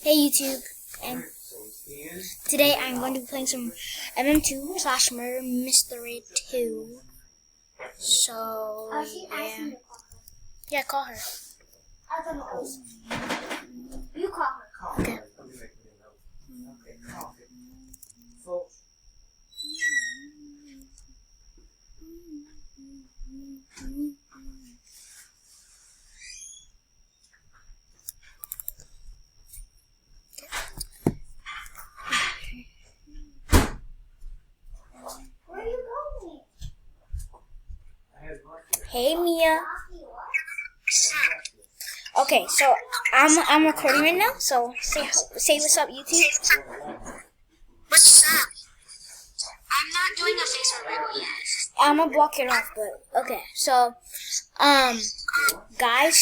Hey YouTube, and today I'm going to be playing some mm2 / Murder Mystery 2. So, yeah, call her. You call her. Okay. Where are you going? Hey Mia. Okay, so I'm recording right now. So say what's up, YouTube. What's up? I'm not doing a face reveal yet. I'm gonna block it off, but okay. So, guys,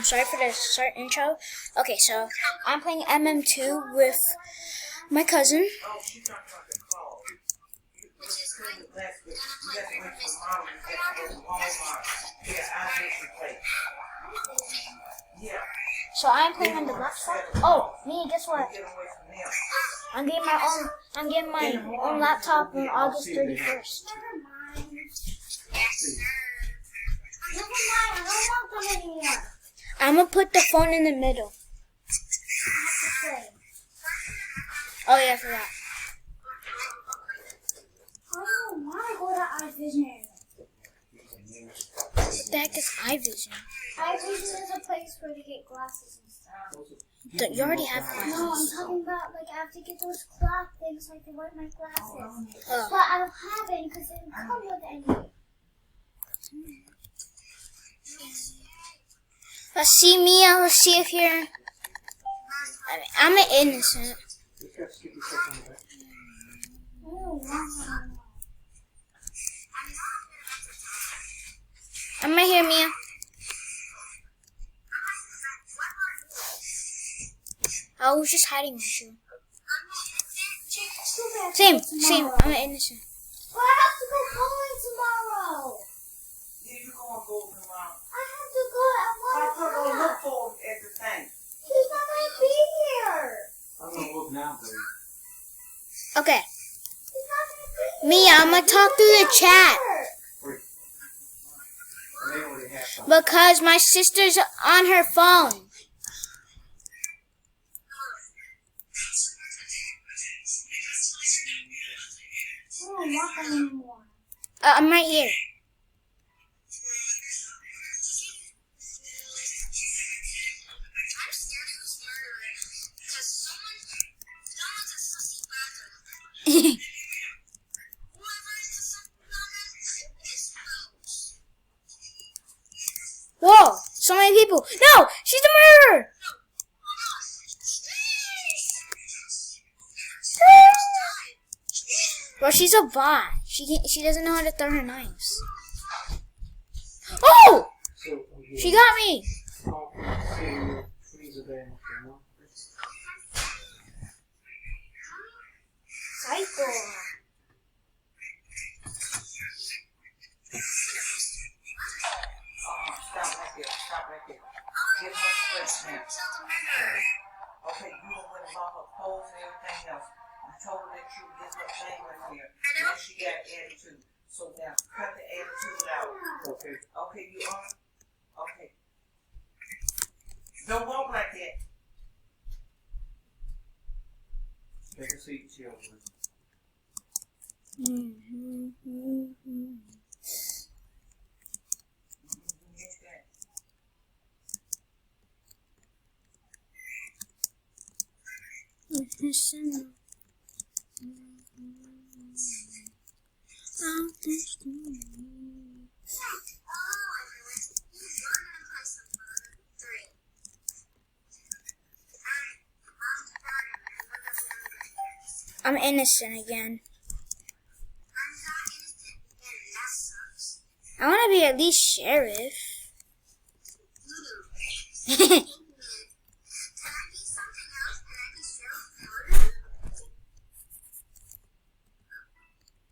sorry for the short intro. Okay, so I'm playing MM2 with my cousin. So I'm playing on the laptop. Oh, me, guess what? I'm getting my own laptop on August 31st. Never mind, I don't want them anymore. I'm gonna put the phone in the middle. Oh yeah, I forgot. I don't want to go to iVision. What the heck is iVision? iVision is a place where to get glasses and stuff. You already have No, I'm glasses. talking about like I have to get those cloth things so I can wear my glasses. Oh. But I don't have any because they didn't come with any. Let's see, Mia. Let's see if you're. I'm an innocent. I'm right here, Mia. I was just hiding my shoe. Same. I'm an innocent. But I have to go bowling tomorrow. Yeah, you going bowling tomorrow? I have to go at 1 I'm gonna o'clock. look for him at the thing. He's not going to be here. I'm gonna look now, baby. Okay. He's not going to be here. Mia, I'm gonna talk through the chat. They already have some. Because my sister's on her phone. I don't want them anymore. I'm right here. I'm scared who's murdering. Because someone's a sussy bugger. Whoever is the sussy bugger is exposed. Whoa! So many people. No! She's the murderer! Well, she's a bot. She doesn't know how to throw her knives. Oh! She got me! Psycho. Stop right there. Give her stress now. Okay, you don't went about her clothes and everything else. I told her that you would get her thing right there. And then she got attitude. So now, cut the attitude out. Okay. Okay, you are? Okay. Don't walk like that. Take a seat, children. I'm innocent again. I want to be at least sheriff.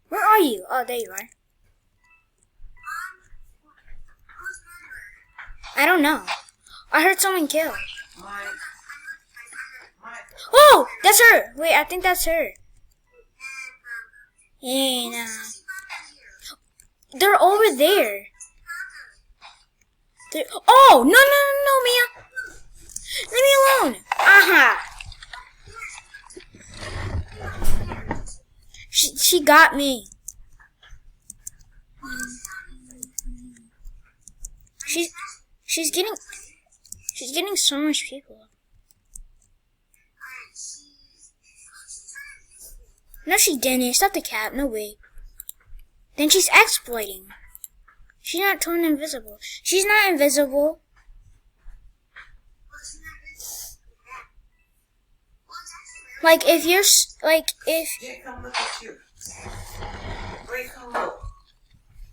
Where are you? Oh, there you are. I don't know. I heard someone kill. Mike, Oh, that's her. Wait, I think that's her. And they're over there. Oh, no, Mia. Leave me alone. Aha. She got me. She's getting so much people. No, she didn't. Stop the cap. No way. Then she's exploiting. She's not turned invisible. She's not invisible. Like if you're Jay, come look at you. Ray, come look.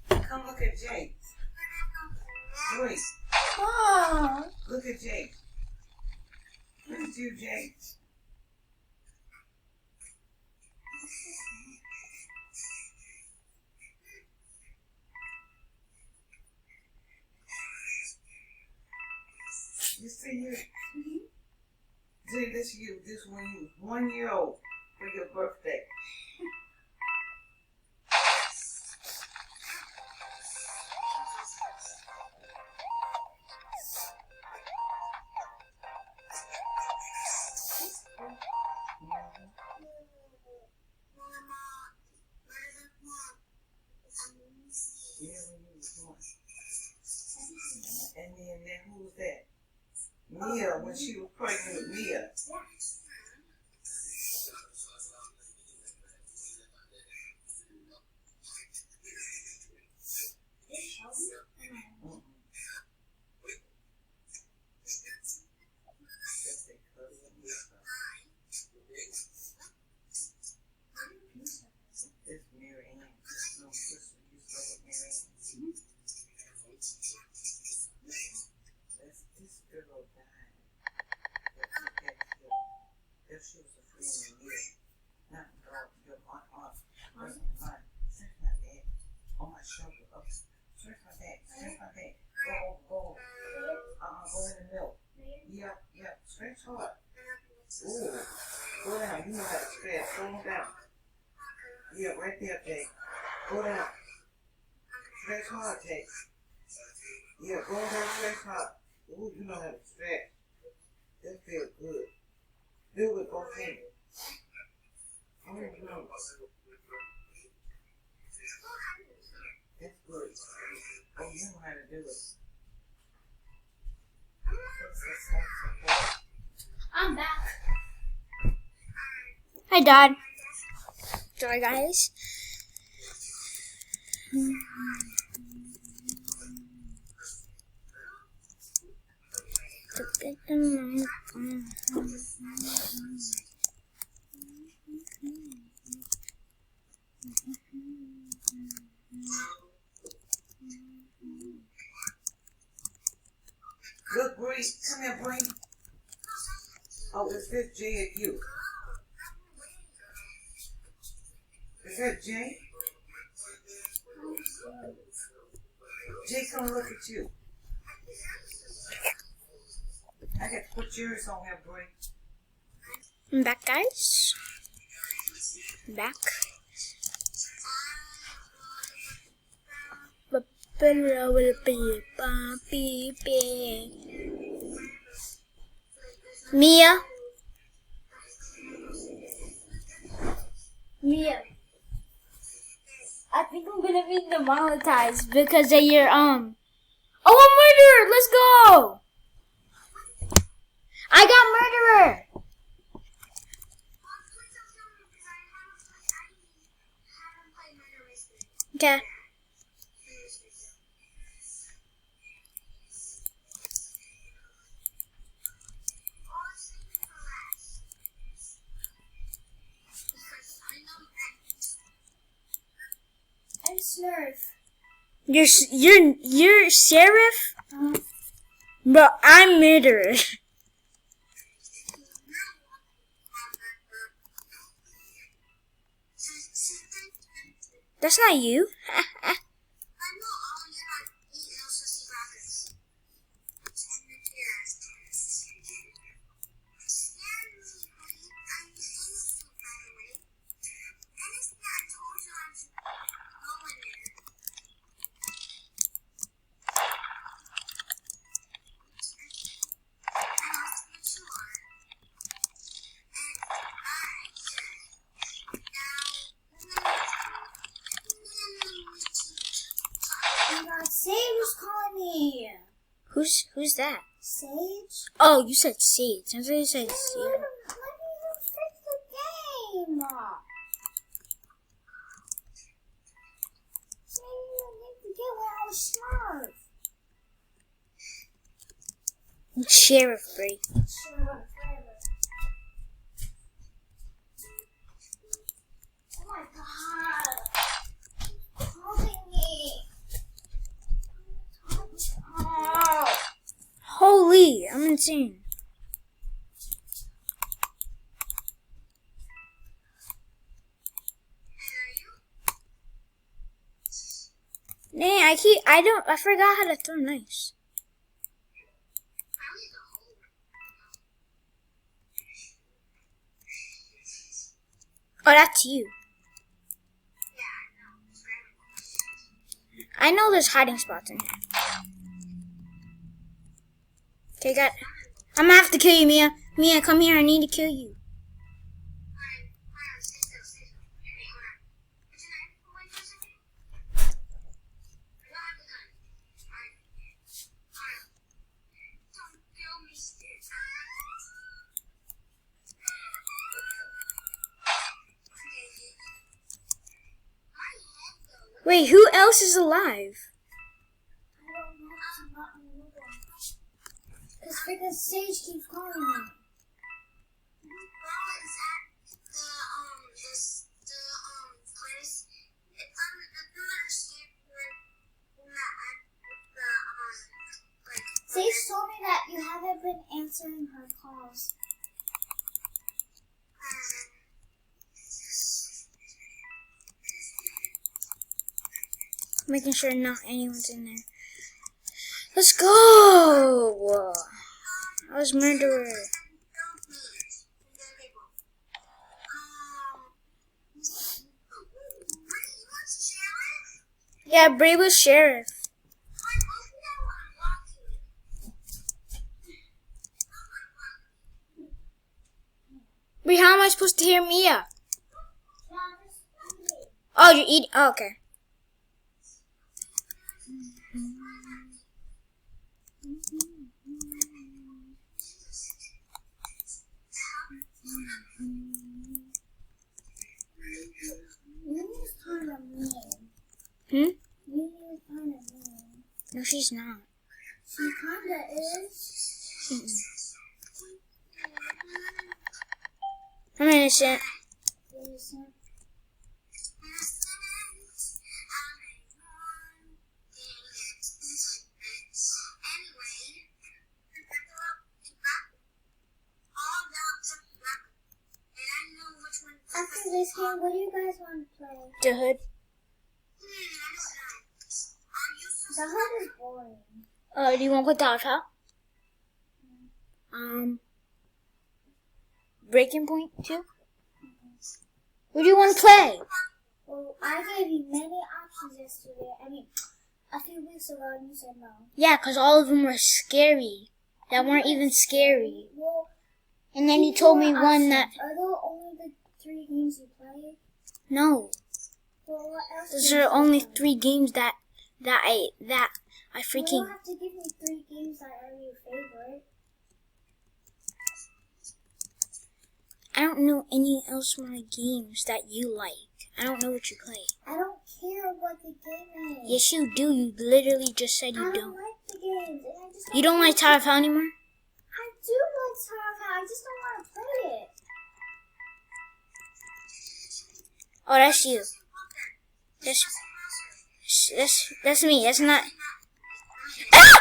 Come look at Jay. Ray. Oh. Look at Jay. Look at you, Jay. You see you? Jay, this you. This when you was 1 year old for your birthday. And then who was that? Mia, when she was pregnant with Mia. It's Mary Ann. No, sister, you saw it, Mary Ann. This girl died. If she was a friend of Mia, not your aunt. That's my dad. On my shoulder. Up. Stretch my back. Go. Go in the milk. Yep. Stretch hard. Ooh. Go down. You know how to stretch. Go down. Yeah, right there, Jay. Go down. Stretch hard, Jay. Yeah, go down, stretch hard. Ooh, you know how to stretch. That feels good. Do it with both hands. Oh, no. That's good. Oh, you know how to do it. I'm back. Hi, Dad. Sorry, guys. Look, Bree. Come here, Bree. Oh, is this Jay and you? Is that Jay? Jay, come look at you. I got to put yours on here, Bree. I'm back, guys. Back. Mia. I think I'm gonna be demonetized because of your Oh, a murderer! Let's go! I got murderer! Okay. I'm Smurf. You're sheriff? But I'm murderer. That's not you. Who's that? Sage? Oh, you said Sage. I thought you said Sage. Let me fix the game. Maybe I need to get when I was smart. Sheriff Bree. Sure, forever. Oh my god. Calling me. Oh. Holy, I'm insane. Nah, I forgot how to throw knives. Oh, that's you. I know there's hiding spots in here. Okay, I'm gonna have to kill you, Mia. Mia, come here. I need to kill you. Wait, who else is alive? I don't know if I'm not in the middle. Because Sage keeps calling me. Sage told me that you haven't been answering her calls. Making sure not anyone's in there. Let's go! I was murderer. Yeah, Bray was sheriff. Wait, how am I supposed to hear Mia? Oh, you're eating. Oh, okay. Mimi's kind of mean. Hmm? Mimi's kind of mean. No, she's not. She kind of is. I'm innocent. Innocent. After this game, what do you guys want to play? The hood. The Hood is boring. Do you want to put the alpha? Breaking Point too? What do you want to play? Well, I gave you many options yesterday. I mean, a few weeks ago, and you said no. Yeah, because all of them were scary. That weren't even scary. Well, And then you told me one that... Are those only the 3 games you played? No. Well, what else? Those did are you only play? 3 games that I You don't freaking... have to give me 3 games that are your favorite. I don't know any else more games that you like. I don't know what you play. I don't care what the game is. Yes, you do. You literally just said I you don't don't. like the games. And I just You don't like Tower of Hell anymore? I do like Tower of Hell. I just don't want to play it. Oh, that's you. That's me. That's not... Ah!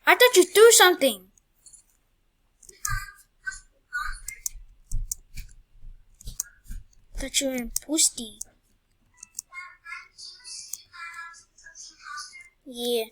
I thought you threw something. I thought you were in Posty. Yeah.